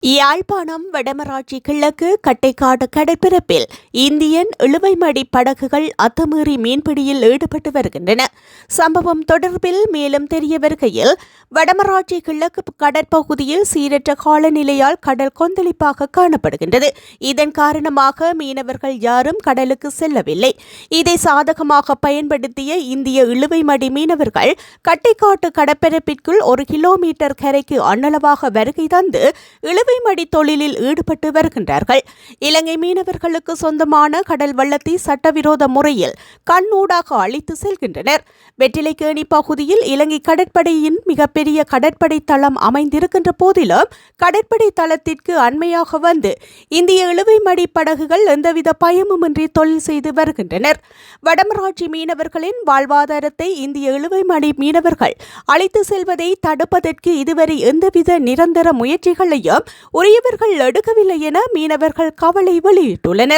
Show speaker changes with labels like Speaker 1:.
Speaker 1: யாழ்ப்பாணம் வடமராட்சி கிழக்கு கட்டைக்காடு கடற்பரப்பில் இந்தியன் இழுவைமடி படகுகள் அத்துமீறி மீன்பிடியில் ஈடுபட்டு வருகின்றன. சம்பவம் தொடர்பில் மேலும் தெரிய வருகையில், வடமராட்சி கிழக்கு கடற்பகுதியில் சீரற்ற காலநிலையால் கடல் கொந்தளிப்பாக காணப்படுகின்றது. இதன் காரணமாக மீனவர்கள் யாரும் கடலுக்கு செல்லவில்லை. இதை சாதகமாக பயன்படுத்திய இந்திய இழுவைமடி மீனவர்கள் கட்டைக்காட்டு கடற்பரப்பிற்குள் 1 கிலோமீட்டர் கரைக்கு அண்ணளவாக வருகை தந்து இழுவைமடி தொழிலில் ஈடுபட்டு வருகின்றார்கள். இலங்கை மீனவர்களுக்கு சொந்தமான கடல் வள்ளத்தை சட்டவிரோத முறையில் கண்ணூடாக அழித்து செல்கின்றனர். வெற்றிலைக்கேணி பகுதியில் இலங்கை கடற்படையின் மிகப்பெரிய கடற்படை தளம் அமைந்திருக்கின்ற போதிலும் கடற்படை தளத்திற்கு அண்மையாக வந்து இந்திய இழுவைமடி படகுகள் எந்தவித பயமுமின்றி தொழில் செய்து வருகின்றனர். வடமராட்சி மீனவர்களின் வாழ்வாதாரத்தை இந்திய இழுவைமடி மீனவர்கள் அழித்து செல்வதை தடுப்பதற்கு இதுவரை எந்தவித நிரந்தர முயற்சிகளையும் உரியவர்கள் எடுக்கவில்லை என மீனவர்கள் கவலை வெளியிட்டுள்ளனர்.